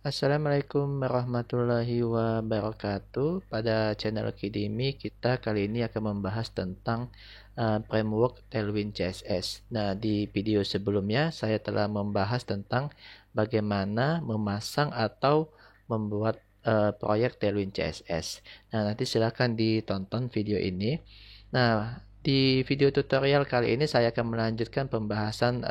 Assalamualaikum warahmatullahi wabarakatuh. Pada channel Kidimi kita kali ini akan membahas tentang framework Tailwind CSS. Nah, di video sebelumnya saya telah membahas tentang bagaimana memasang atau membuat proyek Tailwind CSS. Nah, nanti silakan ditonton video ini. Nah, di video tutorial kali ini saya akan melanjutkan pembahasan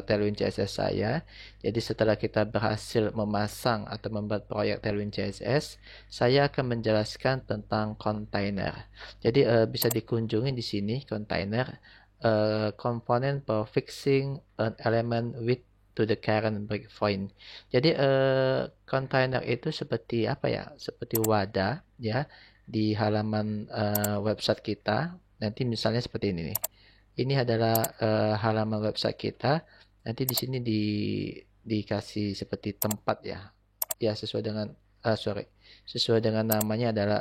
Tailwind CSS saya. Jadi setelah kita berhasil memasang atau membuat proyek Tailwind CSS, saya akan menjelaskan tentang container. Jadi bisa dikunjungi di sini container component for fixing an element with to the current breakpoint. Jadi container itu seperti apa ya? Seperti wadah ya di halaman website kita. Nanti misalnya seperti ini nih. Ini adalah halaman website kita. Nanti di sini dikasih seperti tempat ya. Ya sesuai dengan sesuai dengan namanya adalah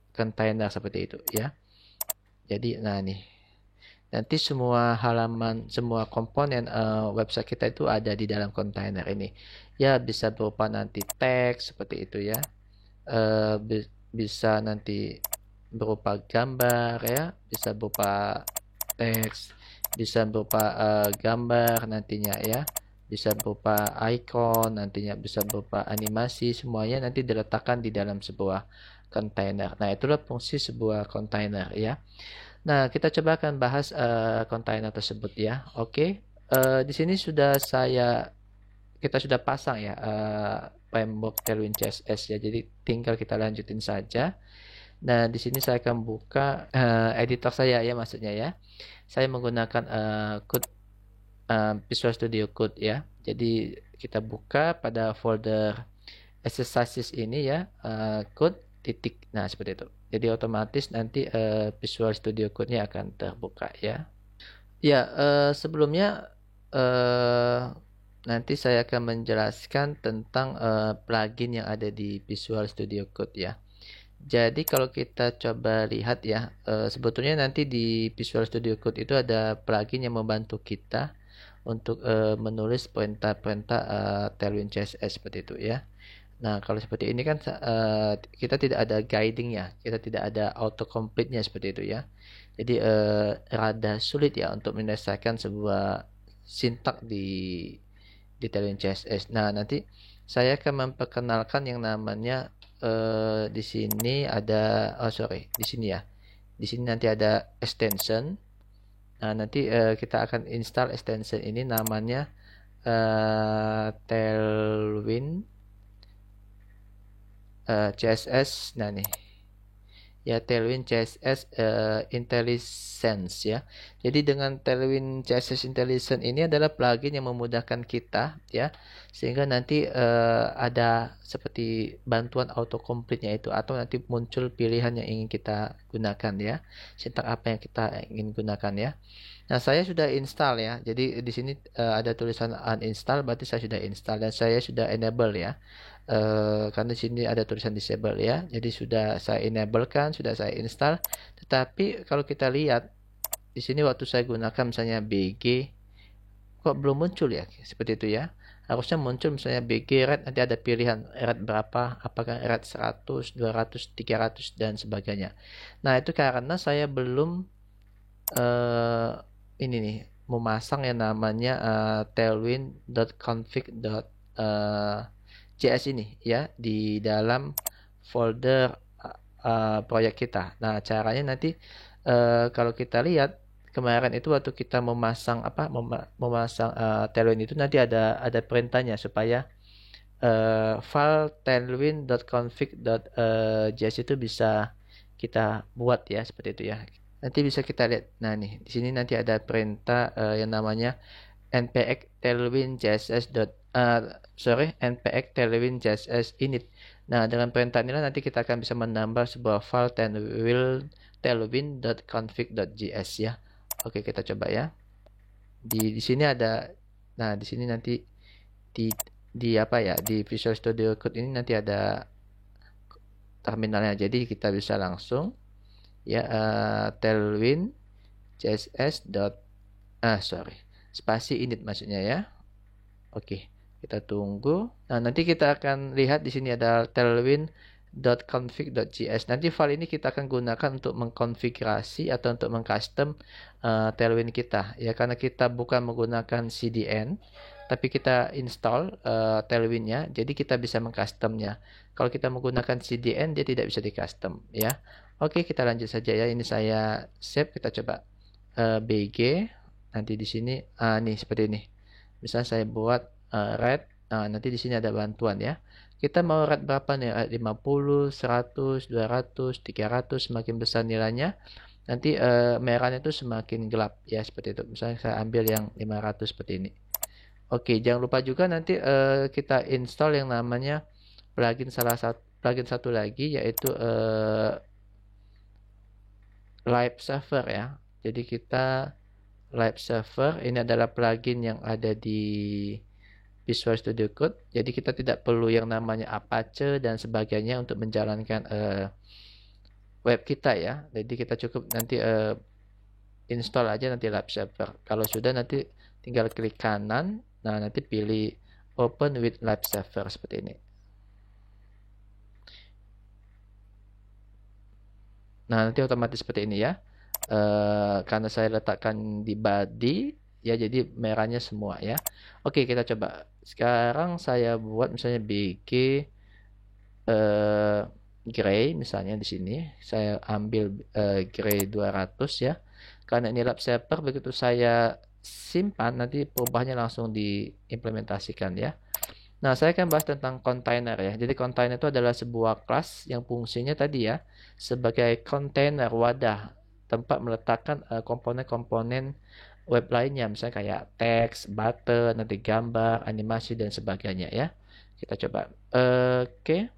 container seperti itu ya. Jadi nah nih. Nanti semua halaman, semua komponen website kita itu ada di dalam container ini. Ya bisa berupa nanti teks seperti itu ya. Bisa nanti berupa gambar ya, bisa berupa teks, bisa berupa gambar nantinya ya, bisa berupa icon nantinya, bisa berupa animasi, semuanya nanti diletakkan di dalam sebuah container. Nah, itulah fungsi sebuah container ya. Nah, kita coba akan bahas container tersebut ya. Oke. Di sini kita sudah pasang ya framework Tailwind CSS ya. Jadi tinggal kita lanjutin saja. Nah, di sini saya akan buka editor saya ya, maksudnya ya. Saya menggunakan Visual Studio Code ya. Jadi kita buka pada folder exercises ini ya, code titik. Nah, seperti itu. Jadi otomatis nanti Visual Studio Code-nya akan terbuka ya. Ya, sebelumnya nanti saya akan menjelaskan tentang plugin yang ada di Visual Studio Code ya. Jadi kalau kita coba lihat ya, sebetulnya nanti di Visual Studio Code itu ada plugin yang membantu kita untuk menulis perintah-perintah Tailwind CSS seperti itu ya. Nah, kalau seperti ini kan kita tidak ada guiding ya, kita tidak ada autocomplete-nya seperti itu ya. Jadi rada sulit ya untuk menyelesaikan sebuah sintak di Tailwind CSS. Nah, nanti saya akan memperkenalkan yang namanya di sini ada di sini ya. Di sini nanti ada extension. Nah, nanti kita akan install extension ini namanya Tailwind CSS. Nah, nih. Ya, Tailwind CSS IntelliSense ya. Jadi dengan Tailwind CSS IntelliSense ini adalah plugin yang memudahkan kita ya, sehingga nanti ada seperti bantuan autocomplete-nya itu, atau nanti muncul pilihan yang ingin kita gunakan ya, sintak apa yang kita ingin gunakan ya. Nah, saya sudah install ya. Jadi di sini ada tulisan uninstall, berarti saya sudah install dan saya sudah enable ya. Karena di sini ada tulisan disable ya. Jadi sudah saya enablekan, sudah saya install. Tetapi kalau kita lihat di sini waktu saya gunakan misalnya BG, kok belum muncul ya? Seperti itu ya. Harusnya muncul misalnya BG red, nanti ada pilihan red berapa, apakah red 100, 200, 300 dan sebagainya. Nah, itu karena saya belum ini nih memasang yang namanya tailwind.config.js ini ya di dalam folder proyek kita. Nah, caranya nanti kalau kita lihat kemarin itu waktu kita memasang memasang Tailwind itu nanti ada perintahnya supaya file tailwind.config.js itu bisa kita buat ya, seperti itu ya. Nanti bisa kita lihat. Nah, nih di sini nanti ada perintah yang namanya npx tailwind css npx tailwind css init. Nah, dengan perintah inilah nanti kita akan bisa menambah sebuah file tailwind.config.js ya. Oke, kita coba ya. Di sini ada, nah di sini nanti di apa ya, di Visual Studio Code ini nanti ada terminalnya. Jadi kita bisa langsung ya tailwind css spasi init maksudnya ya. Oke. Kita tunggu. Nah, nanti kita akan lihat di sini ada tailwind.config.js. Nanti file ini kita akan gunakan untuk mengkonfigurasi atau untuk mengcustom Tailwind kita. Ya, karena kita bukan menggunakan CDN, tapi kita install Tailwindnya, jadi kita bisa mengcustomnya. Kalau kita menggunakan CDN, dia tidak bisa di custom. Ya, oke, kita lanjut saja ya. Ini saya save. Kita coba BG. Nanti di sini, nih seperti ini. Misalnya saya buat rate, nanti di sini ada bantuan ya. Kita mau rate berapa nih? 50, 100, 200, 300, semakin besar nilainya, nanti merahnya itu semakin gelap ya, seperti itu. Misalnya saya ambil yang 500 seperti ini. Oke, jangan lupa juga nanti kita install yang namanya plugin satu lagi, yaitu Live Server ya. Jadi kita Live Server ini adalah plugin yang ada di Visual Studio Code. Jadi kita tidak perlu yang namanya Apache dan sebagainya untuk menjalankan web kita ya. Jadi kita cukup nanti install aja nanti Live Server. Kalau sudah nanti tinggal klik kanan. Nah, nanti pilih Open with Live Server seperti ini. Nah, nanti otomatis seperti ini ya. Karena saya letakkan di body ya, jadi merahnya semua ya. Oke, kita coba. Sekarang saya buat misalnya BG gray misalnya di sini. Saya ambil gray 200 ya. Karena ini Live Server, begitu saya simpan nanti perubahannya langsung diimplementasikan ya. Nah, saya akan bahas tentang container ya. Jadi container itu adalah sebuah kelas yang fungsinya tadi ya sebagai container, wadah, tempat meletakkan komponen-komponen web lainnya, misalnya kayak teks, button, nanti gambar, animasi dan sebagainya ya. Kita coba. Oke.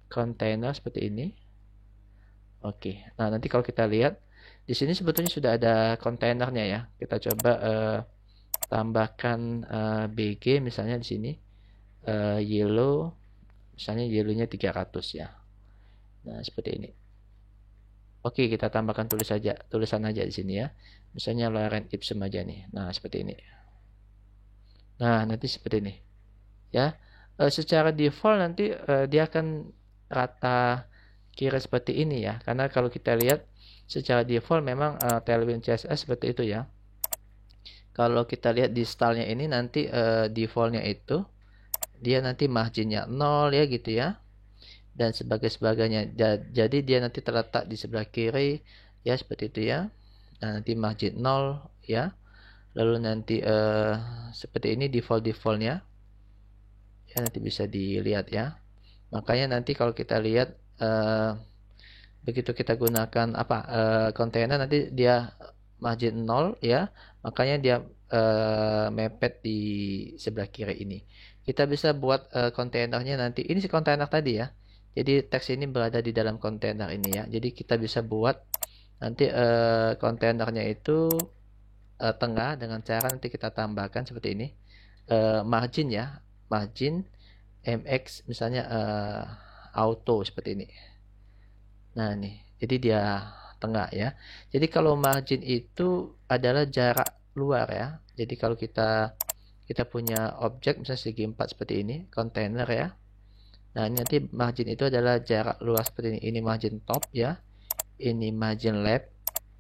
Container seperti ini. Oke. Nah, nanti kalau kita lihat di sini sebetulnya sudah ada kontainernya ya. Kita coba tambahkan BG misalnya di sini. Yellow, misalnya yellownya 300 ya. Nah, seperti ini. Oke, kita tambahkan tulisan aja di sini ya. Misalnya Lorem Ipsum aja nih. Nah, seperti ini. Nah, nanti seperti ini. Ya. Secara default nanti dia akan rata kiri seperti ini ya. Karena kalau kita lihat secara default memang Tailwind CSS seperti itu ya. Kalau kita lihat di stylenya ini nanti defaultnya itu dia nanti marginnya 0 ya gitu ya, dan sebagainya. Jadi dia nanti terletak di sebelah kiri ya, seperti itu ya. Nah, nanti margin 0 ya, lalu nanti seperti ini defaultnya ya, nanti bisa dilihat ya. Makanya nanti kalau kita lihat begitu kita gunakan kontainer, nanti dia margin 0 ya, makanya dia mepet di sebelah kiri ini. Kita bisa buat kontainernya nanti. Ini si kontainer tadi ya. Jadi teks ini berada di dalam kontainer ini ya. Jadi kita bisa buat nanti kontainernya itu tengah dengan cara nanti kita tambahkan seperti ini. Margin ya. Margin MX misalnya auto seperti ini. Nah, nih. Jadi dia tengah ya. Jadi kalau margin itu adalah jarak luar ya. Jadi kalau kita punya objek misalnya segi 4 seperti ini, kontainer ya. Nah, ini nanti margin itu adalah jarak luar seperti ini. Ini margin top ya. Ini margin left,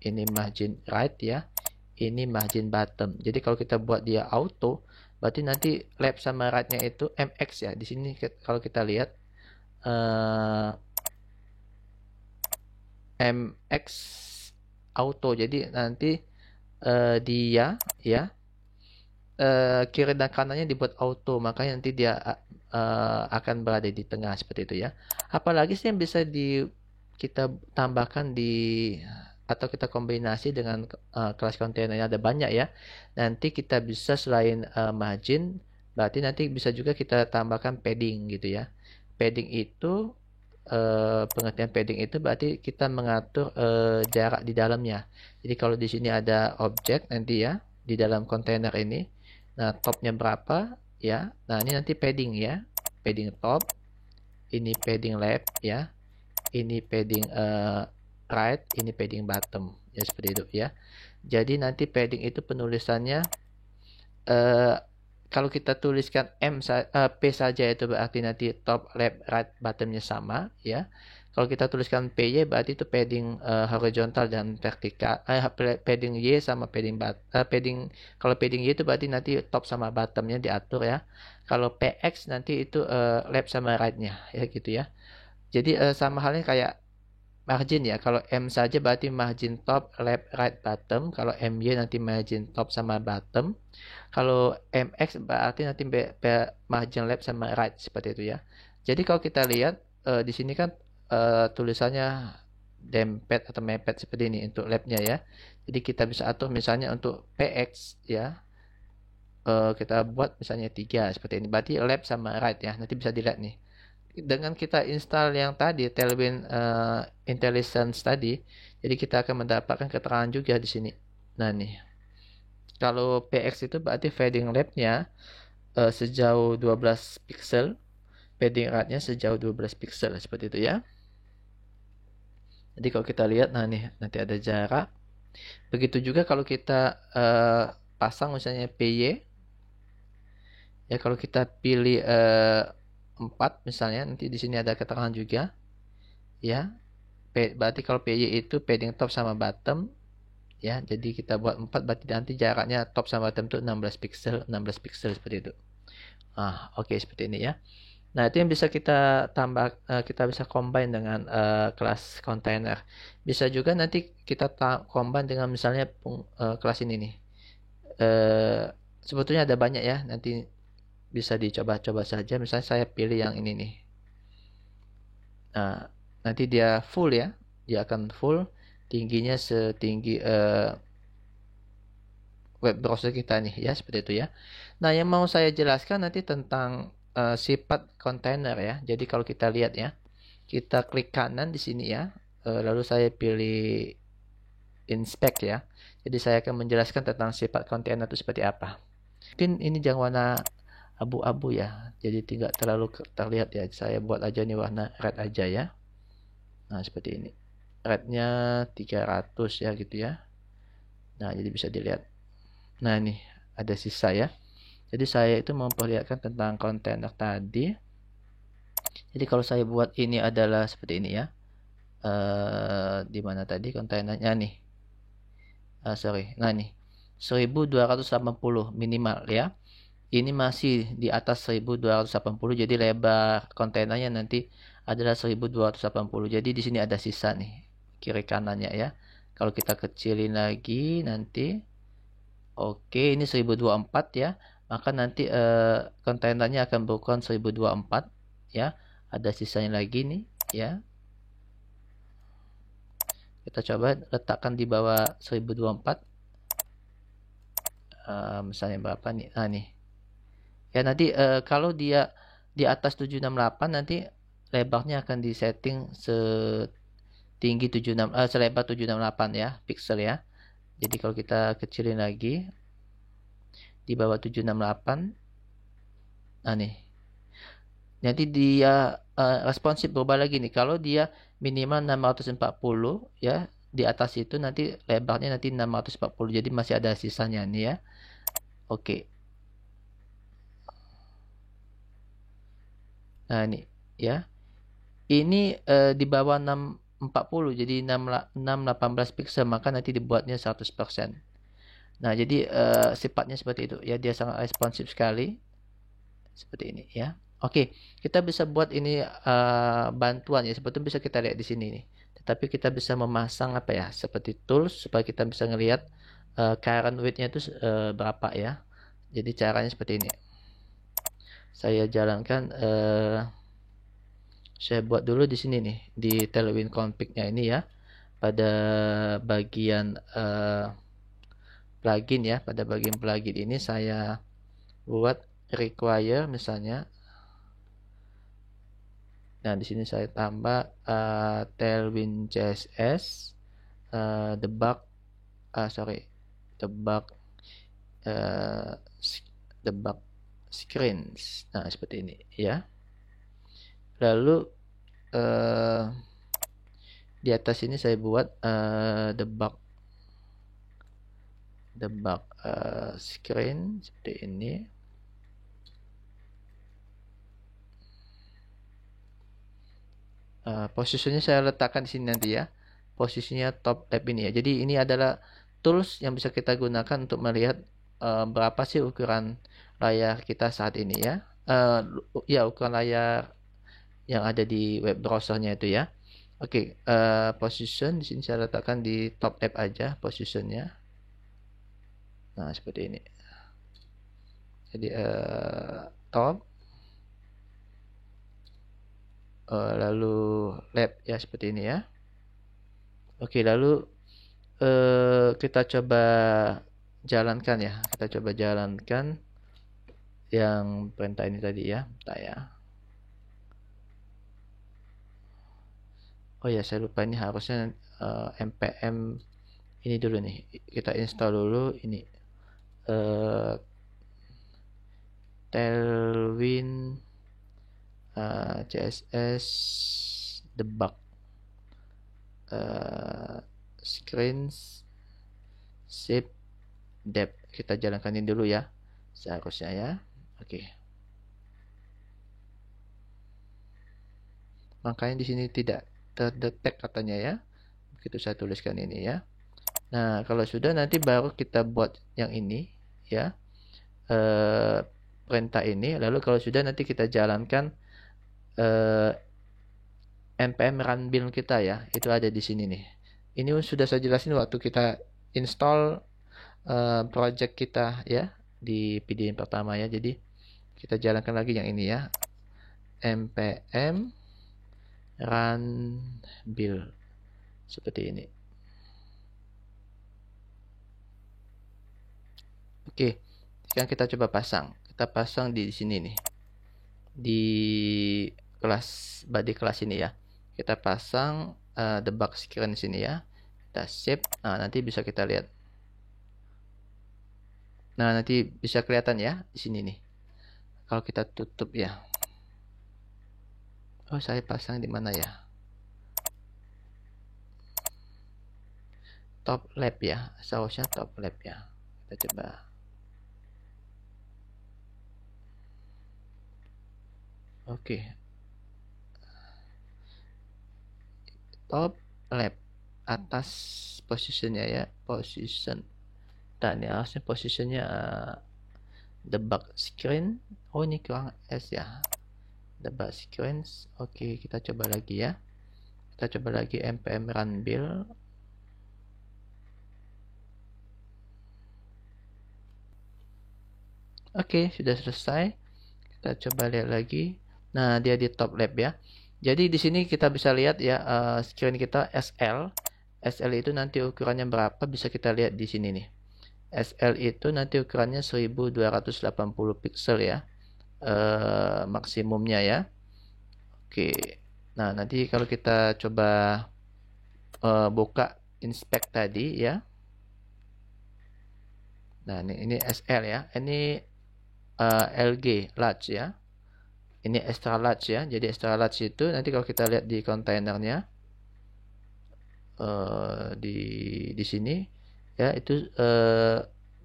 ini margin right ya. Ini margin bottom. Jadi kalau kita buat dia auto, berarti nanti left sama right-nya itu MX ya. Di sini kalau kita lihat MX auto. Jadi nanti dia ya kiri dan kanannya dibuat auto, makanya nanti dia akan berada di tengah seperti itu ya. Apalagi sih yang bisa kita tambahkan atau kita kombinasi dengan kelas kontainernya, ada banyak ya. Nanti kita bisa selain margin, berarti nanti bisa juga kita tambahkan padding gitu ya. Padding itu pengertian padding itu berarti kita mengatur jarak di dalamnya. Jadi kalau di sini ada objek nanti ya di dalam kontainer ini, nah topnya berapa ya. Nah, ini nanti padding ya, padding top, ini padding left ya, ini padding right, ini padding bottom ya, seperti itu ya. Jadi nanti padding itu penulisannya kalau kita tuliskan P saja itu berarti nanti top left right bottomnya sama ya. Kalau kita tuliskan PY berarti itu padding horizontal dan vertikal. Padding Y sama padding kalau padding Y itu berarti nanti top sama bottomnya diatur ya. Kalau PX nanti itu left sama rightnya ya gitu ya. Jadi sama halnya kayak margin ya. Kalau M saja berarti margin top, left, right, bottom. Kalau MY nanti margin top sama bottom. Kalau MX berarti nanti margin left sama right seperti itu ya. Jadi kalau kita lihat di sini kan tulisannya dempet atau mepet seperti ini untuk labnya ya. Jadi kita bisa atur misalnya untuk PX ya. Kita buat misalnya 3 seperti ini. Berarti left sama right ya. Nanti bisa dilihat nih. Dengan kita install yang tadi Tailwind Intelligence tadi, jadi kita akan mendapatkan keterangan juga di sini. Nah nih, kalau PX itu berarti fading left-nya sejauh 12 pixel, fading right-nya sejauh 12 pixel seperti itu ya. Jadi kalau kita lihat, nah nih nanti ada jarak. Begitu juga kalau kita pasang misalnya PY, ya kalau kita pilih 4 misalnya, nanti di sini ada keterangan juga ya. Berarti kalau PY itu padding top sama bottom ya. Jadi kita buat 4 berarti nanti jaraknya top sama bottom itu 16 pixel seperti itu. Oke, seperti ini ya. Nah, itu yang bisa kita tambah, kita bisa combine dengan kelas container. Bisa juga nanti kita combine dengan misalnya kelas ini nih. Sebetulnya ada banyak ya, nanti bisa dicoba-coba saja. Misalnya saya pilih yang ini nih. Nah, nanti dia full ya. Dia akan full, tingginya setinggi web browser kita nih ya, seperti itu ya. Nah, yang mau saya jelaskan nanti tentang sifat kontainer ya. Jadi kalau kita lihat ya, kita klik kanan di sini ya. Lalu saya pilih inspect ya. Jadi saya akan menjelaskan tentang sifat kontainer itu seperti apa. Mungkin ini jangan warna abu-abu ya, jadi tidak terlalu terlihat ya. Saya buat aja nih warna red aja ya. Nah seperti ini, rednya 300 ya gitu ya. Nah jadi bisa dilihat. Nah ini ada sisa ya. Jadi saya itu memperlihatkan tentang kontainer tadi. Jadi kalau saya buat ini adalah seperti ini ya. Di mana tadi kontainernya nih? Sorry. Nah nih 1280 minimal ya. Ini masih di atas 1280, jadi lebar kontainernya nanti adalah 1280. Jadi di sini ada sisa nih kiri kanannya ya. Kalau kita kecilin lagi nanti, oke ini 1024 ya. Maka nanti kontainernya akan berukuran 1024 ya. Ada sisanya lagi nih ya. Kita coba letakkan di bawah 1024. Misalnya berapa nih? Nah nih. Ya nanti kalau dia di atas 768 nanti lebarnya akan disetting setinggi selebar 768 ya pixel ya. Jadi kalau kita kecilin lagi di bawah 768, nah nih nanti dia responsif berubah lagi nih. Kalau dia minimal 640 ya, di atas itu nanti lebarnya nanti 640, jadi masih ada sisanya nih ya. Oke. Nah ini ya, ini di bawah 640 jadi 618 pixel, maka nanti dibuatnya 100%. Nah jadi sifatnya seperti itu ya, dia sangat responsif sekali seperti ini ya. Oke, kita bisa buat ini bantuan ya, sebetulnya bisa kita lihat di sini nih. Tetapi kita bisa memasang apa ya, seperti tools supaya kita bisa ngelihat current width-nya itu berapa ya. Jadi caranya seperti ini. Saya jalankan, saya buat dulu di sini nih di Tailwind config-nya ini ya, pada bagian plugin ya. Pada bagian plugin ini saya buat require misalnya. Nah di sini saya tambah Tailwind CSS debug debug screens. Nah seperti ini ya. Lalu di atas ini saya buat debug screen seperti ini. Posisinya saya letakkan di sini nanti ya. Posisinya top left ini ya. Jadi ini adalah tools yang bisa kita gunakan untuk melihat berapa sih ukuran layar kita saat ini ya. Ya ukuran layar yang ada di web browsernya itu ya. Oke, position di sini saya letakkan di top left aja positionnya. Nah seperti ini. Jadi top, lalu left ya seperti ini ya. Oke, lalu kita coba jalankan ya. Kita coba jalankan yang perintah ini tadi ya. Bentar ya. Oh ya, saya lupa ini harusnya npm ini dulu nih. Kita install dulu ini Tailwind CSS debug screens zip dep. Kita jalankan ini dulu ya, seharusnya ya. Oke. Makanya di sini tidak terdetek katanya ya. Begitu saya tuliskan ini ya. Nah, kalau sudah nanti baru kita buat yang ini ya. Perintah ini. Lalu kalau sudah nanti kita jalankan npm run build kita ya. Itu ada di sini nih. Ini sudah saya jelasin waktu kita install project kita ya di video yang pertama ya. Jadi kita jalankan lagi yang ini ya. npm run build seperti ini. Oke, sekarang kita coba pasang. Kita pasang di sini nih, di kelas body kelas ini ya. Kita pasang debug screen sini ya. Kita save. Nah nanti bisa kita lihat. Nah nanti bisa kelihatan ya di sini nih. Kalau kita tutup ya. Oh saya pasang di mana ya? Top left ya. Seharusnya top left ya. Kita coba. Oke. Top left atas posisinya ya, position. Dan ya harusnya posisinya debug screen. Oh ini kurang S ya, debug screens. Oke, kita coba lagi ya. Kita coba lagi npm run build. Oke, sudah selesai. Kita coba lihat lagi. Nah, dia di top left ya. Jadi di sini kita bisa lihat ya screen kita SL. SL itu nanti ukurannya berapa bisa kita lihat di sini nih. SL itu nanti ukurannya 1280 pixel ya. Maksimumnya ya. Oke. Nah, nanti kalau kita coba buka inspect tadi ya. Nah, ini SL ya. Ini LG large ya. Ini extra large ya. Jadi extra large itu nanti kalau kita lihat di kontainernya di sini ya itu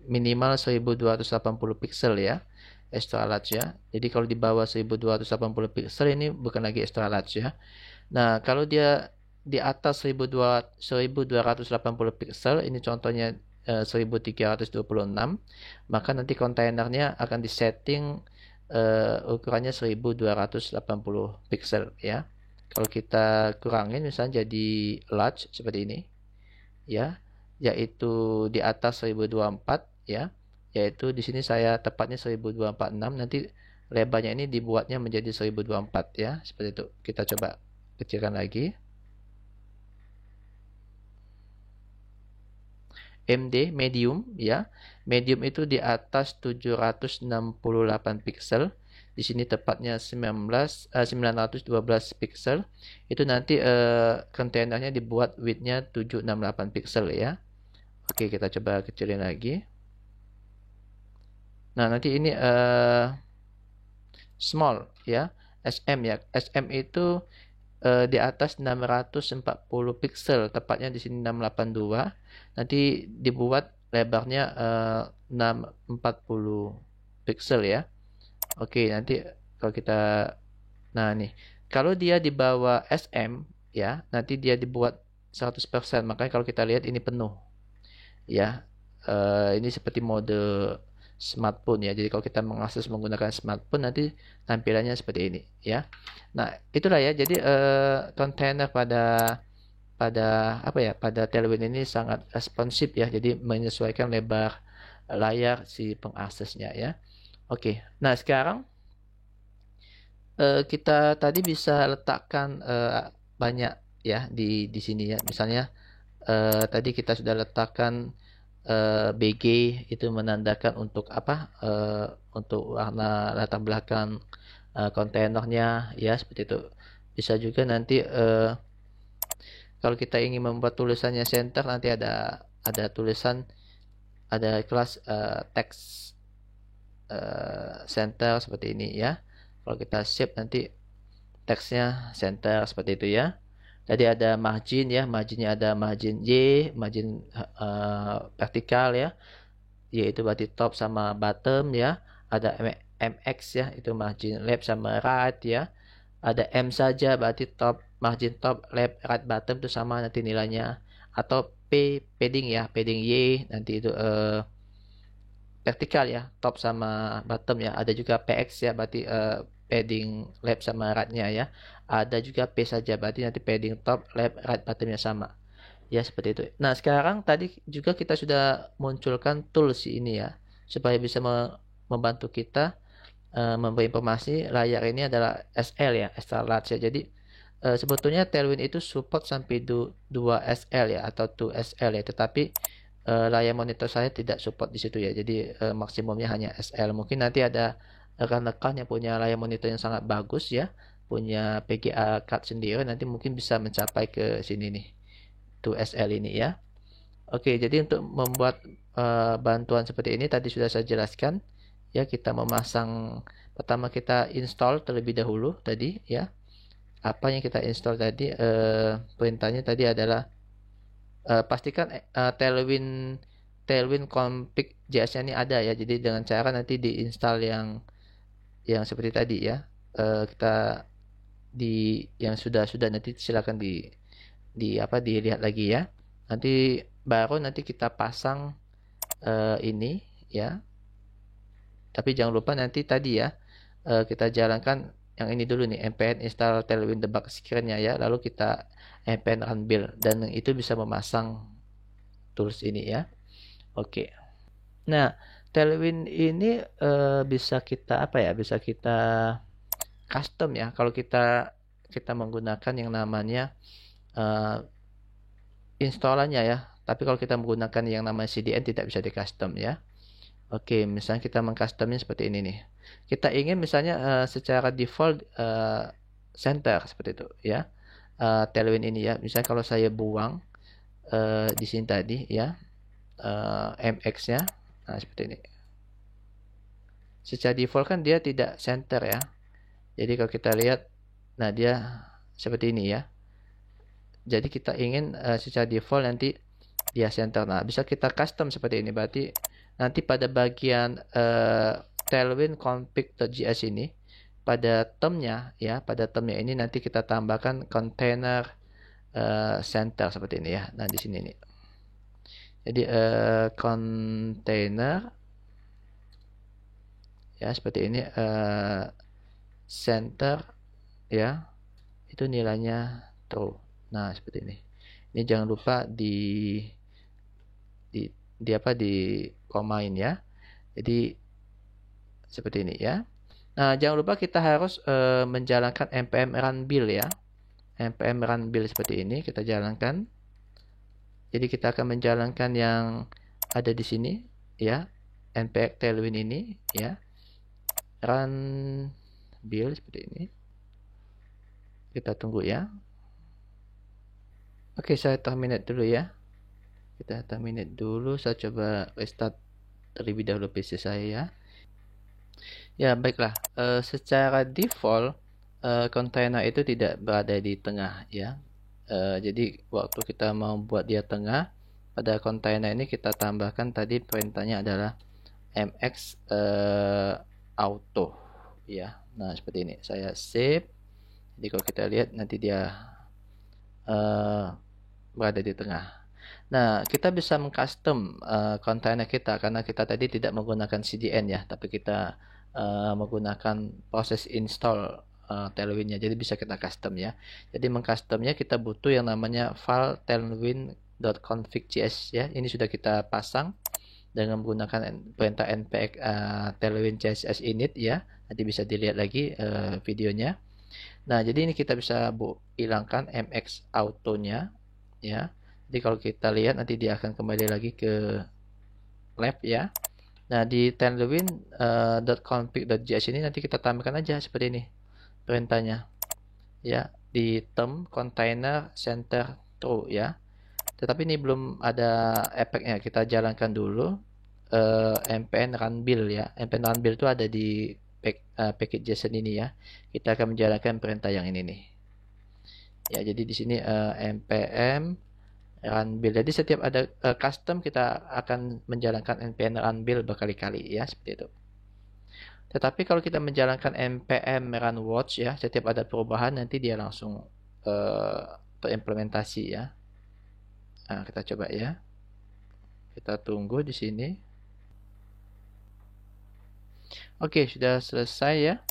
minimal 1280 pixel ya. Extra large ya. Jadi kalau di bawah 1280 pixel ini bukan lagi extra large ya. Nah, kalau dia di atas 1280 pixel, ini contohnya 1326, maka nanti kontainernya akan disetting ukurannya 1280 pixel ya. Kalau kita kurangin misalnya jadi large seperti ini ya, yaitu di atas 1024 ya, yaitu di sini saya tepatnya 1246, nanti lebarnya ini dibuatnya menjadi 1024 ya, seperti itu. Kita coba kecilkan lagi. MD medium ya. Medium itu di atas 768 pixel. Di sini tepatnya 912 pixel. Itu nanti kontainernya dibuat widthnya 768 pixel ya. Oke, kita coba kecilin lagi. Nah, nanti ini small ya. SM ya. SM itu di atas 640 pixel, tepatnya di sini 682. Nanti dibuat lebarnya 640 pixel ya. Oke, nanti kalau kita nah nih Kalau dia di bawah SM ya, nanti dia dibuat 100%. Makanya kalau kita lihat ini penuh ya. Ini seperti mode smartphone ya. Jadi kalau kita mengakses menggunakan smartphone nanti tampilannya seperti ini ya. Nah, itulah ya. Jadi kontainer pada apa ya, pada Tailwind ini sangat responsif ya. Jadi menyesuaikan lebar layar si pengaksesnya ya. Oke. Nah, sekarang kita tadi bisa letakkan banyak ya di sini ya. Misalnya tadi kita sudah letakkan BG itu menandakan untuk apa? Untuk warna latar belakang kontainernya ya, seperti itu. Bisa juga nanti kalau kita ingin membuat tulisannya center, nanti ada tulisan, ada kelas teks center seperti ini ya. Kalau kita save nanti teksnya center seperti itu ya. Tadi ada margin ya, marginnya ada margin Y, margin vertikal ya, Y itu berarti top sama bottom ya. Ada MX ya, itu margin left sama right ya. Ada M saja berarti top, margin top, left, right, bottom itu sama nanti nilainya. Atau padding ya, padding Y nanti itu vertikal ya, top sama bottom ya. Ada juga PX ya, berarti padding left sama right-nya ya. Ada juga P saja, berarti nanti padding top, left, right, bottomnya sama. Ya, seperti itu. Nah, sekarang tadi juga kita sudah munculkan tools ini ya, supaya bisa membantu kita memberi informasi layar ini adalah SL ya, extra large ya. Jadi sebetulnya Tailwind itu support sampai 2SL ya, atau 2SL ya, tetapi layar monitor saya tidak support di situ ya. Jadi maksimumnya hanya SL. Mungkin nanti ada rekan-rekan yang punya layar monitor yang sangat bagus ya, punya PGA card sendiri, nanti mungkin bisa mencapai ke sini nih, 2SL ini ya. Oke, jadi untuk membuat bantuan seperti ini tadi sudah saya jelaskan ya. Kita memasang, pertama kita install terlebih dahulu tadi ya. Apa yang kita install tadi, perintahnya tadi adalah pastikan Tailwind config JS-nya ini ada ya. Jadi dengan cara nanti diinstal yang seperti tadi ya. Kita yang sudah nanti silakan dilihat lagi ya. Nanti baru nanti kita pasang ini ya. Tapi jangan lupa nanti tadi ya, kita jalankan yang ini dulu nih, npm install Tailwind debug screen-nya ya. Lalu kita npm run build, dan itu bisa memasang tools ini ya. Oke. Nah, Tailwind ini bisa kita apa ya? Bisa kita custom ya. Kalau kita menggunakan yang namanya installannya ya. Tapi kalau kita menggunakan yang namanya CDN tidak bisa di custom ya. Oke, misalnya kita mengcustomnya seperti ini nih. Kita ingin misalnya secara default center seperti itu ya. Tailwind ini ya. Misalnya kalau saya buang di sini tadi ya, MX-nya, nah seperti ini. Secara default kan dia tidak center ya. Jadi kalau kita lihat, nah dia seperti ini ya. Jadi kita ingin secara default nanti dia center. Nah, bisa kita custom seperti ini. Berarti nanti pada bagian Tailwind config.js ini, pada termnya ya, pada termnya ini nanti kita tambahkan container center seperti ini ya. Nah, di sini nih. Jadi container ya seperti ini, center ya, itu nilainya true. Nah, seperti ini. Ini jangan lupa di komain ya. Jadi seperti ini ya. Nah, jangan lupa kita harus menjalankan npm run build ya. npm run build seperti ini kita jalankan. Jadi kita akan menjalankan yang ada di sini ya, npm Tailwind ini ya. Run build seperti ini. Kita tunggu ya. Oke, saya terminate dulu ya. Kita terminate dulu. Saya coba restart terlebih dahulu PC saya ya. Ya, baiklah. Secara default kontainer itu tidak berada di tengah ya. Jadi waktu kita mau buat dia tengah, pada kontainer ini kita tambahkan tadi perintahnya adalah mx auto ya. Nah, seperti ini. Saya save Jadi kalau kita lihat nanti dia berada di tengah. Nah, kita bisa mengcustom kontainer kita karena kita tadi tidak menggunakan CDN ya, tapi kita menggunakan proses install Tailwind-nya. Jadi bisa kita custom ya. Jadi mengcustomnya kita butuh yang namanya file tailwind.config.js ya. Ini sudah kita pasang dengan menggunakan perintah npx tailwind css init ya. Nanti bisa dilihat lagi videonya. Nah, jadi ini kita bisa hilangkan mx auto-nya ya. Jadi kalau kita lihat nanti dia akan kembali lagi ke lab ya. Nah, di tailwind.config.js ini nanti kita tambahkan aja seperti ini perintahnya ya, di term container center true ya. Tetapi ini belum ada efeknya, kita jalankan dulu npm run build ya. npm run build itu ada di package JSON ini ya. Kita akan menjalankan perintah yang ini nih ya. Jadi di sini npm run build. Jadi setiap ada custom kita akan menjalankan npm run build berkali-kali ya, seperti itu. Tetapi kalau kita menjalankan npm run watch ya, setiap ada perubahan nanti dia langsung terimplementasi ya. Nah, kita coba ya. Kita tunggu di sini. Oke, sudah selesai ya.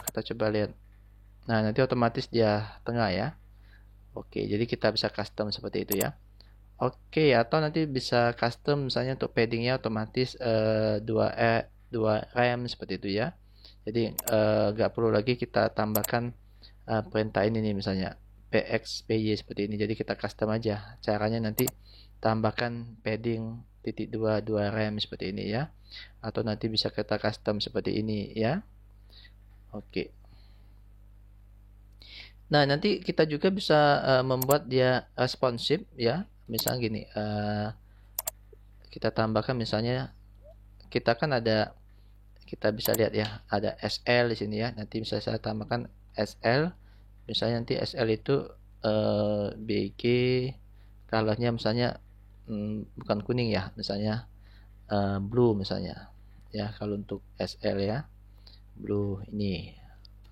Kita coba lihat. Nah, nanti otomatis dia tengah ya. Oke, jadi kita bisa custom seperti itu ya. Oke, atau nanti bisa custom misalnya untuk paddingnya otomatis 2 rem seperti itu ya. Jadi nggak perlu lagi kita tambahkan perintah ini nih, misalnya pxpy seperti ini. Jadi kita custom aja. Caranya nanti tambahkan padding .2 rem seperti ini ya. Atau nanti bisa kita custom seperti ini ya. Oke. Nah, nanti kita juga bisa membuat dia responsive ya. Misalnya gini, kita tambahkan misalnya, kita kan ada, kita bisa lihat ya, ada SL di sini ya. Nanti bisa saya tambahkan SL. Misalnya nanti SL itu BG colornya misalnya bukan kuning ya, misalnya blue misalnya ya. Kalau untuk SL ya, blue ini.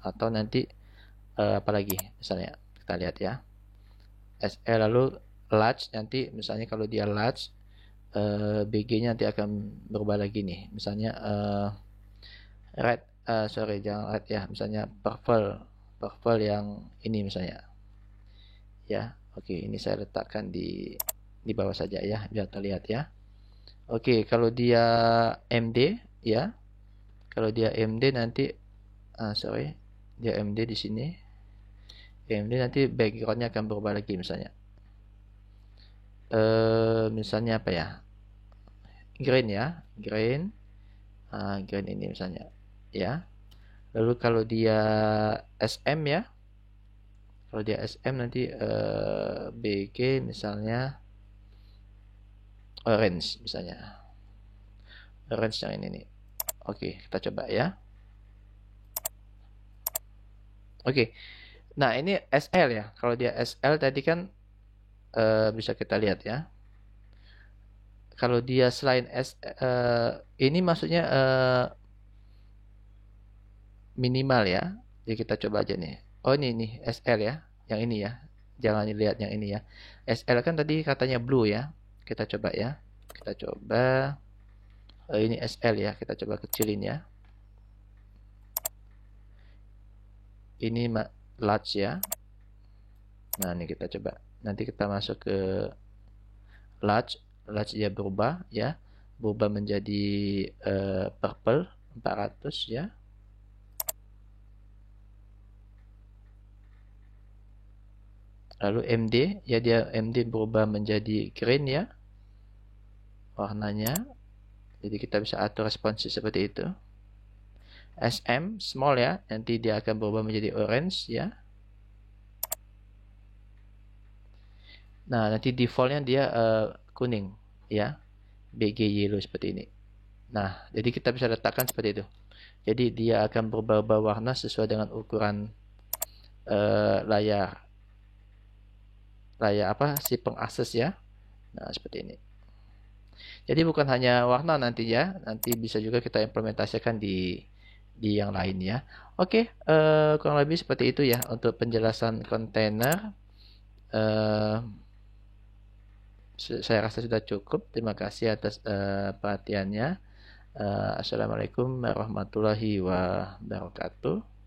Atau nanti apalagi misalnya kita lihat ya, SL lalu large, nanti misalnya kalau dia large BG nya nanti akan berubah lagi nih, misalnya red, sorry jangan red ya, misalnya purple yang ini misalnya ya. Oke, ini saya letakkan di bawah saja ya, biar terlihat ya. Oke, kalau dia MD ya, kalau dia MD nanti sorry, dia MD di sini. MD nanti backgroundnya akan berubah lagi misalnya. Misalnya apa ya? Green ya, green. Green ini misalnya ya. Lalu kalau dia SM ya, kalau dia SM nanti BG misalnya orange misalnya, orange yang ini nih. Oke, kita coba ya. Oke, nah ini SL ya. Kalau dia SL tadi kan bisa kita lihat ya. Kalau dia selain ini maksudnya minimal ya. Jadi kita coba aja nih. Oh ini nih SL ya, yang ini ya. Jangan dilihat yang ini ya. SL kan tadi katanya blue ya. Kita coba ya. Kita coba. Ini SL ya. Kita coba kecilin ya. Ini large ya. Nah ini kita coba. Nanti kita masuk ke large. Large dia berubah ya. Berubah menjadi purple 400 ya. Lalu MD ya, dia MD berubah menjadi green ya warnanya. Jadi kita bisa atur responsif seperti itu. SM small ya, nanti dia akan berubah menjadi orange ya. Nah nanti defaultnya dia kuning ya, BG yellow seperti ini. Nah jadi kita bisa letakkan seperti itu. Jadi dia akan berubah warna sesuai dengan ukuran layar apa si pengakses ya. Nah seperti ini. Jadi bukan hanya warna nanti ya, nanti bisa juga kita implementasikan di yang lain ya. Oke, kurang lebih seperti itu ya untuk penjelasan kontainer. Eh, saya rasa sudah cukup. Terima kasih atas perhatiannya. Assalamualaikum warahmatullahi wabarakatuh.